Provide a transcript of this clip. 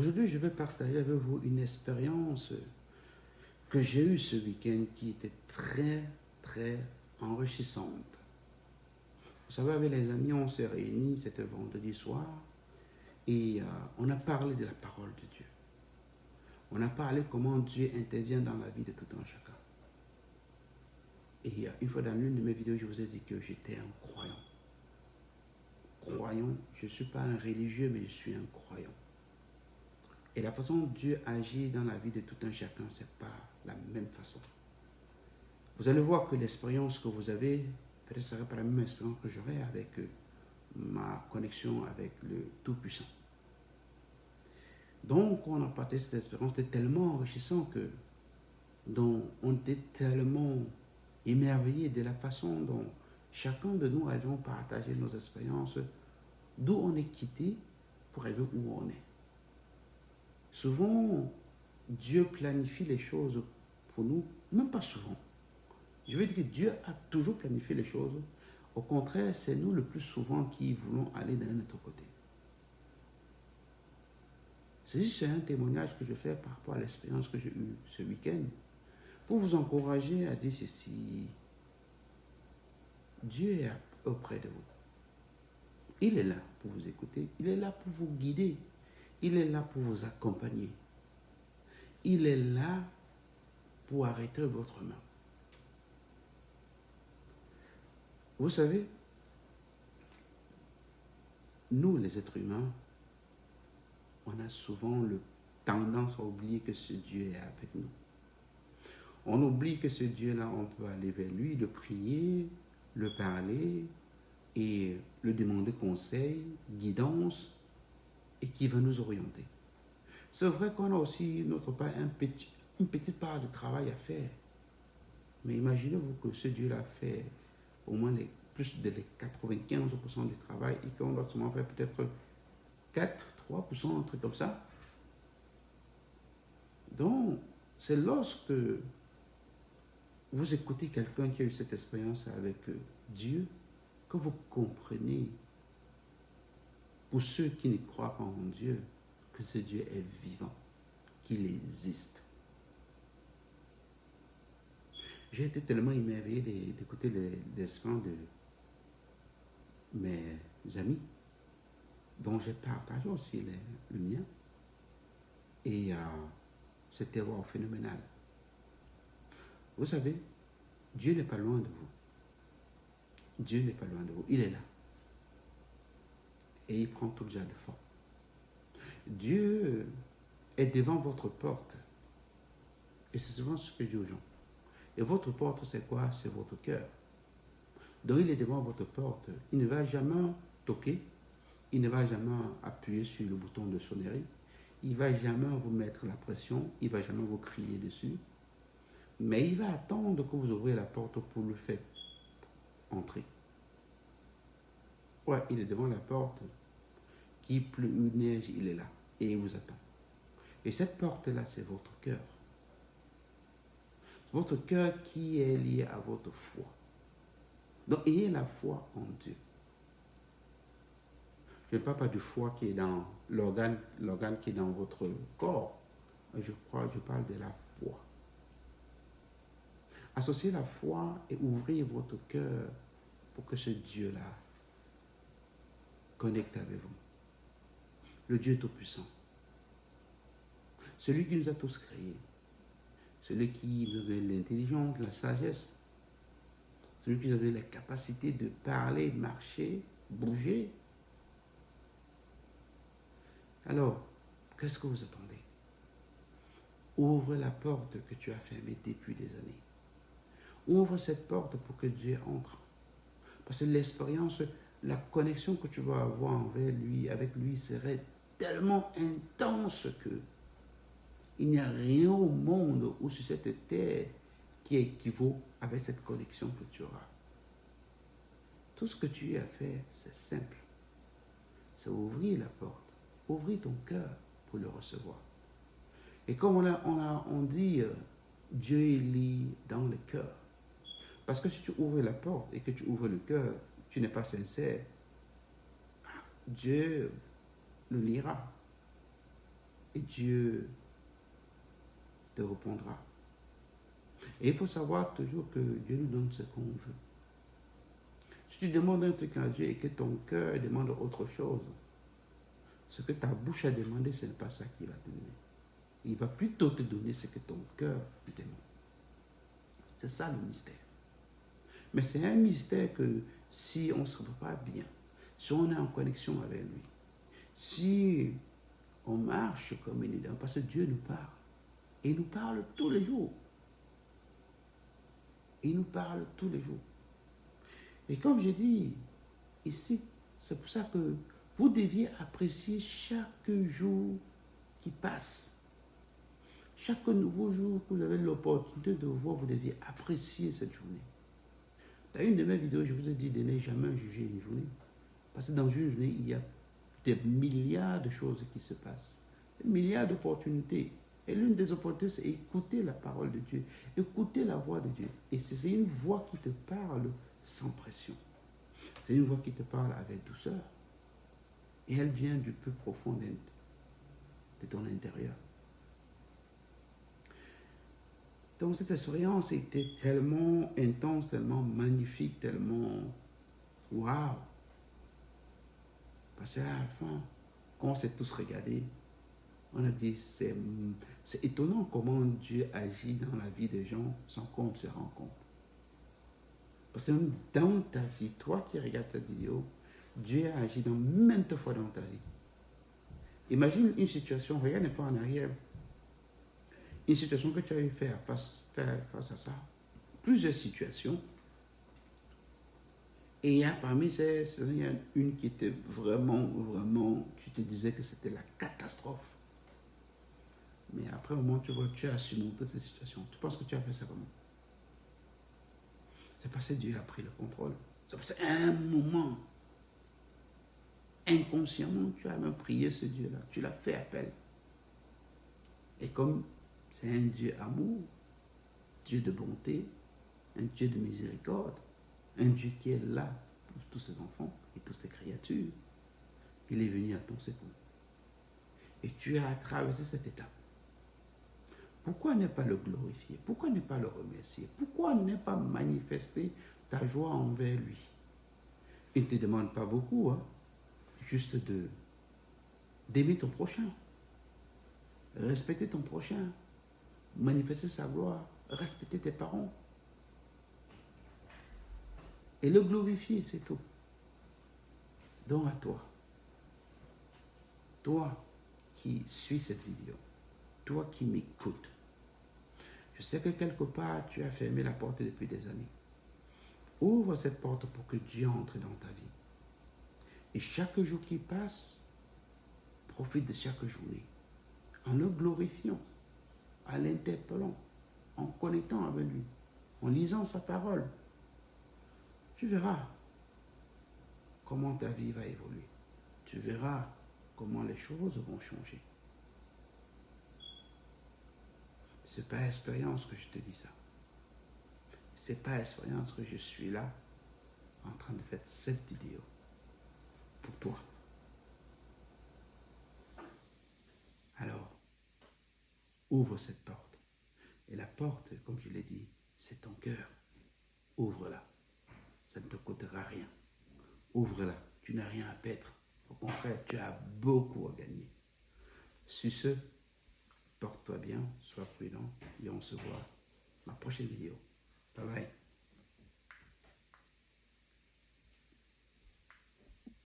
Aujourd'hui, je vais partager avec vous une expérience que j'ai eue ce week-end qui était très, très enrichissante. Vous savez, avec les amis, on s'est réunis, c'était vendredi soir, et on a parlé de la parole de Dieu. On a parlé comment Dieu intervient dans la vie de tout un chacun. Et une fois dans l'une de mes vidéos, je vous ai dit que j'étais un croyant. Croyant, je ne suis pas un religieux, mais je suis un croyant. Et la façon dont Dieu agit dans la vie de tout un chacun, ce n'est pas la même façon. Vous allez voir que l'expérience que vous avez, peut-être ce ne serait pas la même expérience que j'aurai avec ma connexion avec le Tout-Puissant. Donc, on a partagé cette expérience, c'était tellement enrichissant que on était tellement émerveillés de la façon dont chacun de nous avions partagé nos expériences, d'où on est quitté pour arriver où on est. Souvent, Dieu planifie les choses pour nous, même pas souvent. Je veux dire que Dieu a toujours planifié les choses. Au contraire, c'est nous le plus souvent qui voulons aller d'un autre côté. C'est un témoignage que je fais par rapport à l'expérience que j'ai eue ce week-end, pour vous encourager à dire ceci. Dieu est auprès de vous. Il est là pour vous écouter. Il est là pour vous guider. Il est là pour vous accompagner. Il est là pour arrêter votre main. Vous savez, nous les êtres humains, on a souvent tendance à oublier que ce Dieu est avec nous. On oublie que ce Dieu-là, on peut aller vers lui, le prier, le parler et le demander conseil, guidance, et qui va nous orienter. C'est vrai qu'on a aussi, notre part, une petite part de travail à faire. Mais imaginez-vous que ce Dieu-là fait au moins plus de 95% du travail et qu'on doit seulement faire peut-être 3%, un truc comme ça. Donc, c'est lorsque vous écoutez quelqu'un qui a eu cette expérience avec Dieu que vous comprenez, pour ceux qui ne croient pas en Dieu, que ce Dieu est vivant, qu'il existe. J'ai été tellement émerveillé d'écouter les expériences de mes amis, dont j'ai partagé aussi le mien. Et c'était wow, phénoménal. Vous savez, Dieu n'est pas loin de vous. Dieu n'est pas loin de vous. Il est là. Et il prend tout déjà de forme. Dieu est devant votre porte. Et c'est souvent ce que je dis aux gens. Et votre porte, c'est quoi? C'est votre cœur. Donc il est devant votre porte. Il ne va jamais toquer. Il ne va jamais appuyer sur le bouton de sonnerie. Il ne va jamais vous mettre la pression. Il ne va jamais vous crier dessus. Mais il va attendre que vous ouvrez la porte pour le faire entrer. Ouais, il est devant la porte. Qu'il pleut ou neige, il est là. Et il vous attend. Et cette porte-là, c'est votre cœur. Votre cœur qui est lié à votre foi. Donc, ayez la foi en Dieu. Je ne parle pas de foi qui est dans l'organe qui est dans votre corps. Je parle de la foi. Associez la foi et ouvrez votre cœur pour que ce Dieu-là connecte avec vous. Le Dieu Tout-Puissant. Celui qui nous a tous créés. Celui qui nous donne l'intelligence, la sagesse. Celui qui nous donne la capacité de parler, marcher, bouger. Alors, qu'est-ce que vous attendez? Ouvre la porte que tu as fermée depuis des années. Ouvre cette porte pour que Dieu entre. Parce que l'expérience, la connexion que tu vas avoir avec lui serait tellement intense que il n'y a rien au monde ou sur cette terre qui équivaut avec cette connexion que tu auras. Tout ce que tu as à faire, c'est simple. C'est ouvrir la porte, ouvrir ton cœur pour le recevoir. Et comme on dit, Dieu il lit dans le cœur. Parce que si tu ouvres la porte et que tu ouvres le cœur, tu n'es pas sincère, Dieu le lira. et Dieu te répondra. Et il faut savoir toujours que Dieu nous donne ce qu'on veut. Si tu demandes un truc à Dieu et que ton cœur demande autre chose, ce que ta bouche a demandé, ce n'est pas ça qu'il va te donner. Il va plutôt te donner ce que ton cœur te demande. C'est ça le mystère. Mais c'est un mystère que si on ne se prépare bien, si on est en connexion avec lui, si on marche comme il est, parce que Dieu nous parle. Et il nous parle tous les jours. Il nous parle tous les jours. Et comme je dis ici, c'est pour ça que vous deviez apprécier chaque jour qui passe. Chaque nouveau jour que vous avez l'opportunité de voir, vous deviez apprécier cette journée. Dans une de mes vidéos, je vous ai dit de ne jamais juger une journée. Parce que dans une journée, il y a des milliards de choses qui se passent. Des milliards d'opportunités. Et l'une des opportunités, c'est écouter la parole de Dieu. Écouter la voix de Dieu. Et c'est une voix qui te parle sans pression. C'est une voix qui te parle avec douceur. Et elle vient du plus profond de ton intérieur. Donc cette expérience était tellement intense, tellement magnifique, tellement waouh. Parce qu'à la fin, quand on s'est tous regardés, on a dit, c'est étonnant comment Dieu agit dans la vie des gens sans qu'on se rende compte. Parce que même dans ta vie, toi qui regardes cette vidéo, Dieu a agi dans maintes fois dans ta vie. Imagine une situation, regarde un peu en arrière. Une situation que tu as eu face à ça. Plusieurs situations. Et il y a parmi ces, il y a une qui était vraiment, tu te disais que c'était la catastrophe. Mais après, au moment où tu vois, tu as surmonté cette situation. Tu penses que tu as fait ça comment? C'est parce que Dieu a pris le contrôle. C'est parce qu'à un moment, inconsciemment, tu as même prié ce Dieu-là. Tu l'as fait appel. Et comme c'est un Dieu amour, Dieu de bonté, un Dieu de miséricorde, un Dieu qui est là pour tous ses enfants et toutes ses créatures, il est venu à ton secours. Et tu as traversé cette étape. Pourquoi ne pas le glorifier? Pourquoi ne pas le remercier? Pourquoi ne pas manifester ta joie envers lui? Il ne te demande pas beaucoup, hein? Juste d'aimer ton prochain, respecter ton prochain, manifester sa gloire, respecter tes parents et le glorifier, c'est tout. Donc à toi qui suis cette vidéo, toi qui m'écoutes, je sais que quelque part tu as fermé la porte depuis des années. Ouvre cette porte pour que Dieu entre dans ta vie. Et chaque jour qui passe, profite de chaque journée en le glorifiant, en l'interpellant, en connectant avec lui, en lisant sa parole. Tu verras comment ta vie va évoluer. Tu verras comment les choses vont changer. Ce n'est pas expérience que je te dis ça. Ce n'est pas expérience que je suis là en train de faire cette vidéo pour toi. Alors, ouvre cette porte. Et la porte, comme je l'ai dit, c'est ton cœur. Ouvre-la. Ça ne te coûtera rien. Ouvre-la. Tu n'as rien à perdre. Au contraire, tu as beaucoup à gagner. Sur ce, porte-toi bien, sois prudent et on se voit dans ma prochaine vidéo. Bye bye.